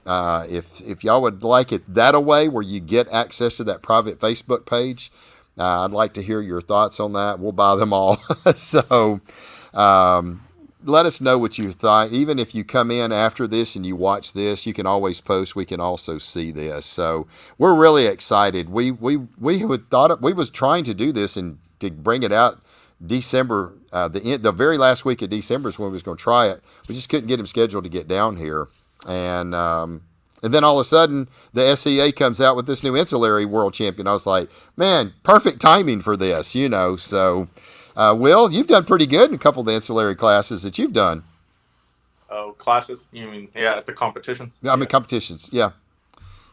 If y'all would like it that way, where you get access to that private Facebook page, I'd like to hear your thoughts on that. We'll buy them all. So let us know what you think. Even if you come in after this and you watch this, you can always post. We can also see this. So we're really excited. We was trying to do this and to bring it out December. The very last week of December is when we was going to try it. We just couldn't get him scheduled to get down here. And then all of a sudden, the SCA comes out with this new ancillary world champion. I was like, man, perfect timing for this, So, Will, you've done pretty good in a couple of the ancillary classes that you've done. Oh, classes? You mean, at the competitions? I mean, competitions, yeah.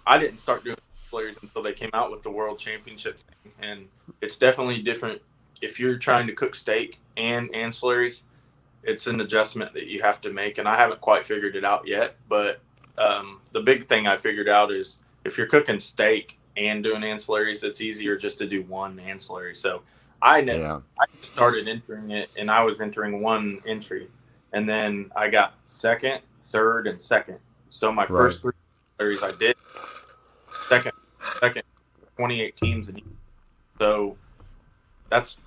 I didn't start doing ancillaries until they came out with the World Championship thing. And it's definitely different. If you're trying to cook steak and ancillaries, it's an adjustment that you have to make, and I haven't quite figured it out yet. But the big thing I figured out is if you're cooking steak and doing ancillaries, it's easier just to do one ancillary. So I started entering it, and I was entering 1 entry, and then I got 2nd, 3rd, and 2nd. So my first 3 ancillaries I did, second, 28 teams. So that's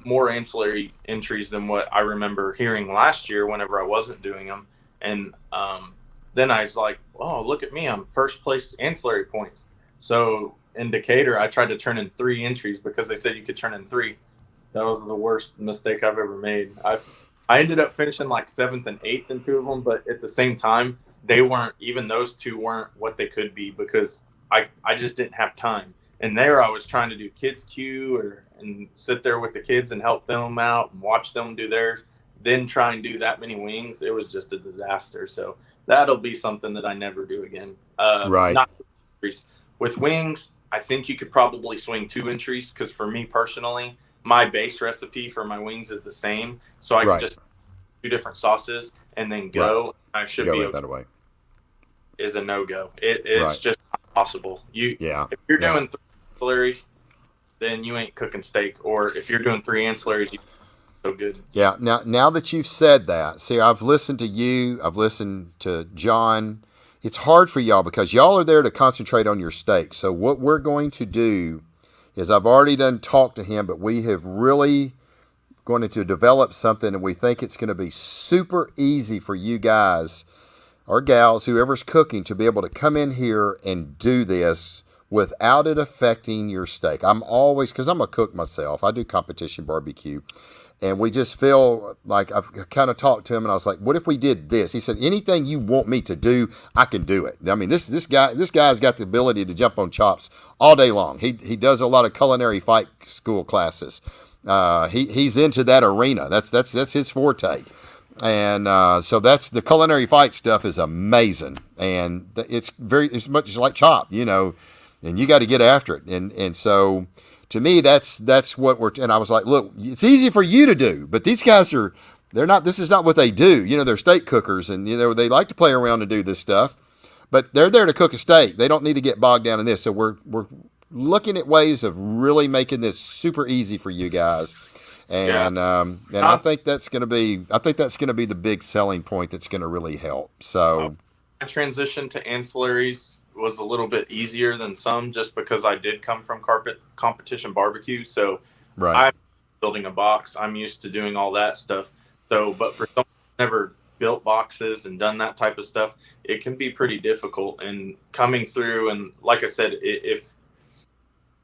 more ancillary entries than what I remember hearing last year whenever I wasn't doing them. And then I was like, oh, look at me, I'm first place ancillary points. So in Decatur, I tried to turn in 3 entries because they said you could turn in 3. That was the worst mistake I've ever made. I ended up finishing like 7th and 8th in 2 of them, but at the same time, even those 2 weren't what they could be, because I just didn't have time. And there I was trying to do kids queue and sit there with the kids and help them out and watch them do theirs, then try and do that many wings. It was just a disaster. So that'll be something that I never do again. Not with wings. I think you could probably swing 2 entries, because for me personally, my base recipe for my wings is the same. So I can just 2 different sauces and then go. I should be that way. Is a no-go. It's just not possible. If you're doing 3 ancillaries, then you ain't cooking steak. Or if you're doing 3 ancillaries, you're so good. Yeah. Now that you've said that, see, I've listened to you. I've listened to John. It's hard for y'all because y'all are there to concentrate on your steak. So what we're going to do is, I've already talked to him, but we have really going to develop something, and we think it's going to be super easy for you guys or gals, whoever's cooking, to be able to come in here and do this without it affecting your steak. I'm always, because I'm a cook myself, I do competition barbecue, and we just feel like I've kind of talked to him, and I was like, "What if we did this?" He said, "Anything you want me to do, I can do it." I mean, this guy's got the ability to jump on chops all day long. He does a lot of culinary fight school classes. He's into that arena. That's his forte. And so that's the culinary fight stuff is amazing, and it's much like chop, and you got to get after it. And so to me, that's what and I was like, look, it's easy for you to do, but these guys they're not. This is not what they do. They're steak cookers, and they like to play around and do this stuff, but they're there to cook a steak. They don't need to get bogged down in this. So we're looking at ways of really making this super easy for you guys. And I think that's going to be the big selling point that's going to really help. So my transition to ancillaries was a little bit easier than some, just because I did come from competition barbecue. So I'm building a box. I'm used to doing all that stuff. So, but for someone who's never built boxes and done that type of stuff, it can be pretty difficult. And coming through, and like I said,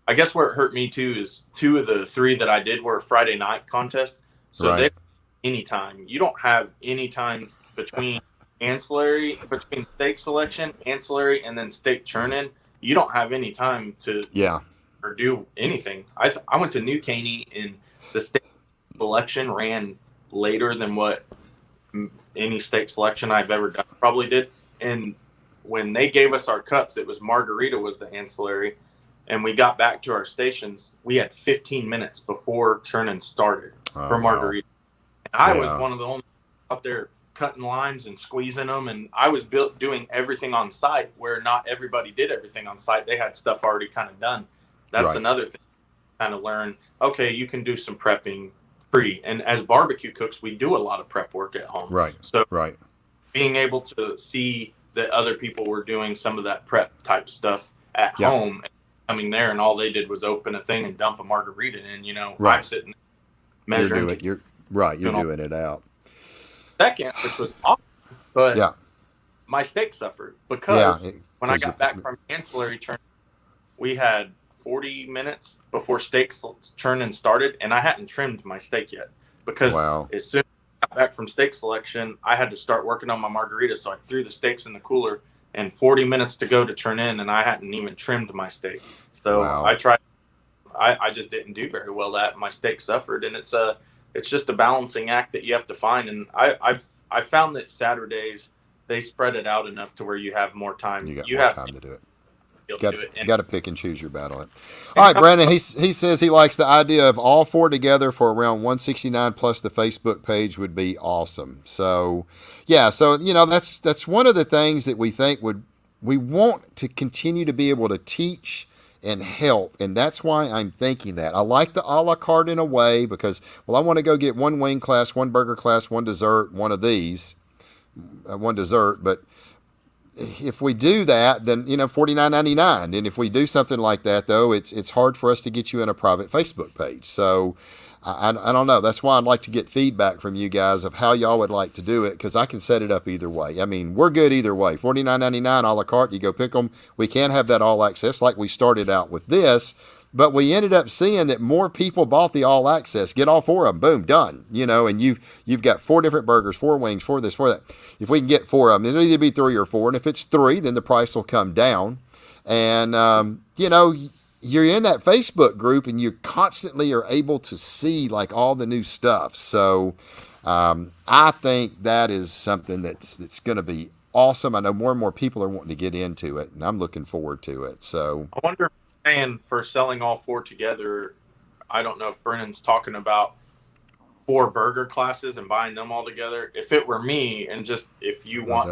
I guess where it hurt me too is 2 of the 3 that I did were Friday night contests. So they anytime. You don't have any time between between steak selection, ancillary, and then steak churn-in. You don't have any time to or do anything. I went to New Caney, and the steak selection ran later than what any steak selection I've ever done probably did. And when they gave us our cups, it was margarita was the ancillary. And we got back to our stations. We had 15 minutes before churning started for margarita. And I was one of the only out there cutting limes and squeezing them. And I was doing everything on site, where not everybody did everything on site. They had stuff already kind of done. That's another thing. Kind of learn, okay, you can do some prepping pre. And as barbecue cooks, we do a lot of prep work at home. Right. So being able to see that other people were doing some of that prep type stuff at home, coming there, and all they did was open a thing and dump a margarita in, I'm sitting measuring. You're doing it out. Second, which was awesome, but my steak suffered because when I got back from ancillary churn, we had 40 minutes before steak churning started, and I hadn't trimmed my steak yet because as soon as I got back from steak selection, I had to start working on my margarita. So I threw the steaks in the cooler, and 40 minutes to go to turn in, and I hadn't even trimmed my steak. So I tried. I just didn't do very well. That my steak suffered, and it's just a balancing act that you have to find. And I found that Saturdays they spread it out enough to where you have more time. You have time to do it. You got to pick and choose your battle. All right, Brandon. He says he likes the idea of all 4 together for around 169 plus the Facebook page would be awesome. So, so that's one of the things that we think we want to continue to be able to teach and help, and that's why I'm thinking that. I like the a la carte in a way because I want to go get 1 wing class, 1 burger class, 1 dessert, 1 of these, 1 dessert, but if we do that, then $49.99. And if we do something like that, though, it's hard for us to get you in a private Facebook page. So I don't know. That's why I'd like to get feedback from you guys of how y'all would like to do it, because I can set it up either way. I mean, we're good either way. $49.99 a la carte. You go pick them. We can have that all access like we started out with this. But we ended up seeing that more people bought the all access. Get all 4 of them, boom, done. And you've got 4 different burgers, 4 wings, 4 this, 4 that. If we can get 4 of them, it'll either be 3 or 4. And if it's 3, then the price will come down. And you're in that Facebook group, and you constantly are able to see like all the new stuff. So I think that is something that's going to be awesome. I know more and more people are wanting to get into it, and I'm looking forward to it. So I wonder. And for selling all 4 together, I don't know if Brennan's talking about 4 burger classes and buying them all together. If it were me, and just if you want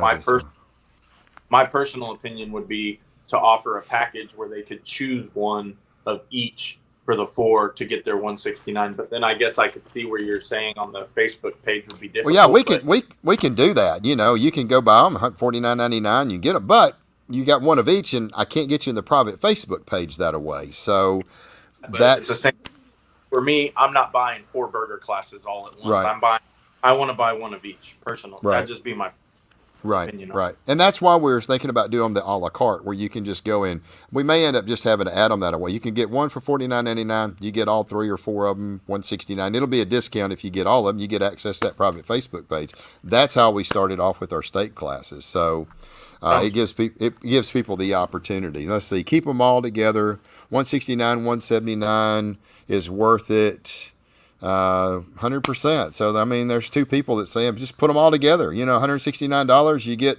my personal opinion would be to offer a package where they could choose 1 of each for the 4 to get their 169. But then I guess I could see where you're saying on the Facebook page would be different. Well, yeah, we can do that. You can go buy them $49.99. You get them, but you got 1 of each, and I can't get you in the private Facebook page that way. So that's the same. For me, I'm not buying 4 burger classes all at once. I want to buy 1 of each personal. That'd just be my. Right, opinion on it. right. And that's why we were thinking about doing the a la carte, where you can just go in. We may end up just having to add them that way. You can get one for $49.99. You get all 3 or 4 of them, $169. It'll be a discount if you get all of them. You get access to that private Facebook page. That's how we started off with our steak classes. So it gives people the opportunity. Let's see, keep them all together. $169, $179 is worth it. 100%. So I mean, there's 2 people that say just put them all together. $169. You get,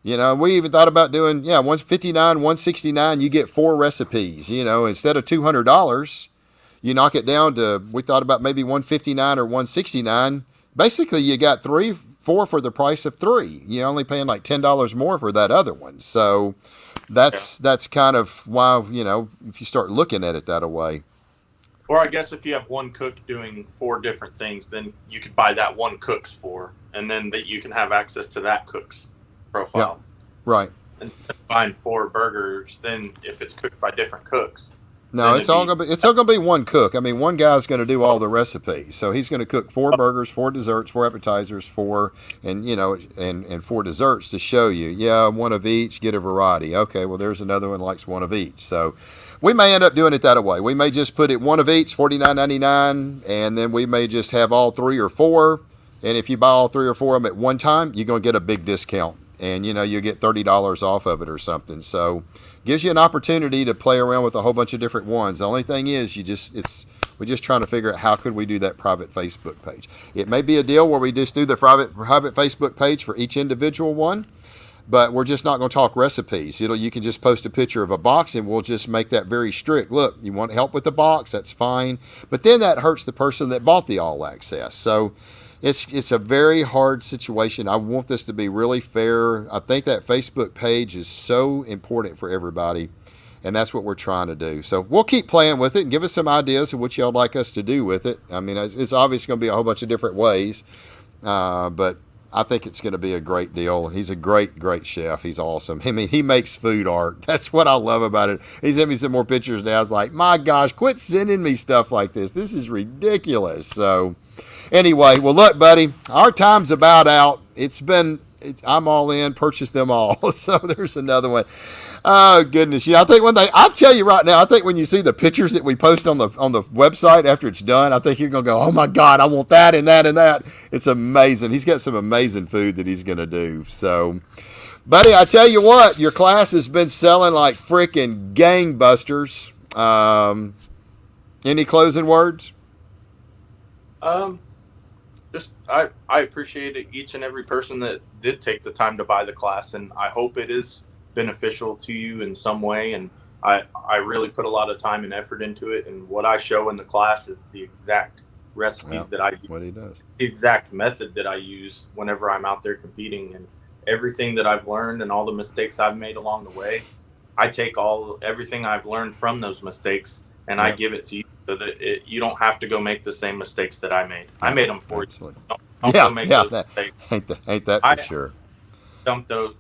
we even thought about doing 159, $169. You get 4 recipes. Instead of $200, you knock it down to. We thought about maybe $159 or $169. Basically, you got 4 for the price of 3. You're only paying like $10 more for that other one. So that's kind of why if you start looking at it that way. Or I guess if you have one cook doing 4 different things, then you could buy that one cook's for, and then that you can have access to that cook's profile. Yeah, right. Instead of buying 4 burgers, then if it's cooked by different cooks. No, it's all gonna be one cook. I mean, one guy's gonna do all the recipes, so he's gonna cook 4 burgers, 4 desserts, 4 appetizers, 4 and 4 desserts to show you. Yeah, one of each, get a variety. Okay, well, there's another one likes one of each. So we may end up doing it that way. We may just put it one of each, $49.99, and then we may just have all 3 or 4. And if you buy all 3 or 4 of them at one time, you're gonna get a big discount, and you get $30 off of it or something. So gives you an opportunity to play around with a whole bunch of different ones. The only thing is, we're just trying to figure out how could we do that private Facebook page. It may be a deal where we just do the private Facebook page for each individual one, but we're just not going to talk recipes. You can just post a picture of a box, and we'll just make that very strict. Look, you want help with the box? That's fine. But then that hurts the person that bought the all access. So it's a very hard situation. I want this to be really fair. I think that Facebook page is so important for everybody, and that's what we're trying to do. So we'll keep playing with it and give us some ideas of what y'all like us to do with it. I mean, it's obviously going to be a whole bunch of different ways, but I think it's going to be a great deal. He's a great, great chef. He's awesome. I mean, he makes food art. That's what I love about it. He sent me some more pictures now. I was like, my gosh, quit sending me stuff like this. This is ridiculous. So anyway, well, look, buddy, our time's about out. I'm all in. Purchase them all. So there's another one. Oh goodness, I think I'll tell you right now, I think when you see the pictures that we post on the website after it's done, I think you're gonna go, oh my God, I want that and that and that. It's amazing. He's got some amazing food that he's gonna do. So, buddy, I tell you what, your class has been selling like freaking gangbusters. Any closing words? Just I appreciate each and every person that did take the time to buy the class, and I hope it is beneficial to you in some way. And I really put a lot of time and effort into it, and what I show in the class is the exact recipes that I use, what he does, the exact method that I use whenever I'm out there competing, and everything that I've learned and all the mistakes I've made along the way. I take everything I've learned from those mistakes, and I give it to you so that you don't have to go make the same mistakes that I made. I made them for you. Don't go make those mistakes. Ain't that for sure.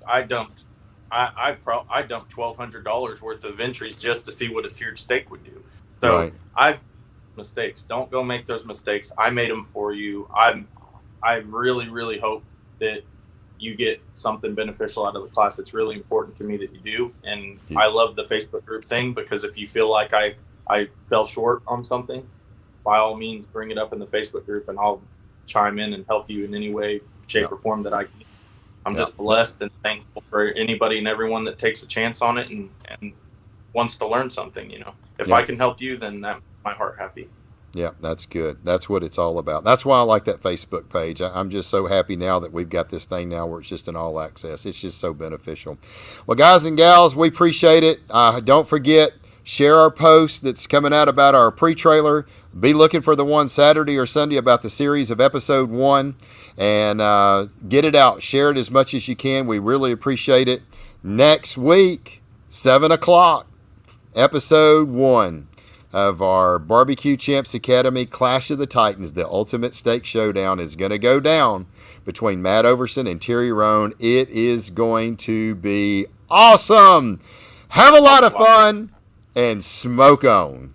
I dumped $1,200 worth of entries just to see what a seared steak would do. So I've mistakes. Don't go make those mistakes. I made them for you. I really, really hope that you get something beneficial out of the class. It's really important to me that you do. And I love the Facebook group thing, because if you feel like I fell short on something, by all means bring it up in the Facebook group, and I'll chime in and help you in any way, shape, or form that I can. I'm just blessed and thankful for anybody and everyone that takes a chance on it and wants to learn something. If I can help you, then that makes my heart happy. Yeah, that's good. That's what it's all about. That's why I like that Facebook page. I'm just so happy now that we've got this thing now where it's just an all access. It's just so beneficial. Well, guys and gals, we appreciate it. Don't forget, share our post that's coming out about our pre-trailer. Be looking for the one Saturday or Sunday about the series of episode 1, and get it out. Share it as much as you can. We really appreciate it. Next week, 7 o'clock, episode 1 of our BBQ Champs Academy Clash of the Titans, the Ultimate Steak Showdown, is going to go down between Matt Overson and Terry Rohn. It is going to be awesome. Have a lot of fun and smoke on.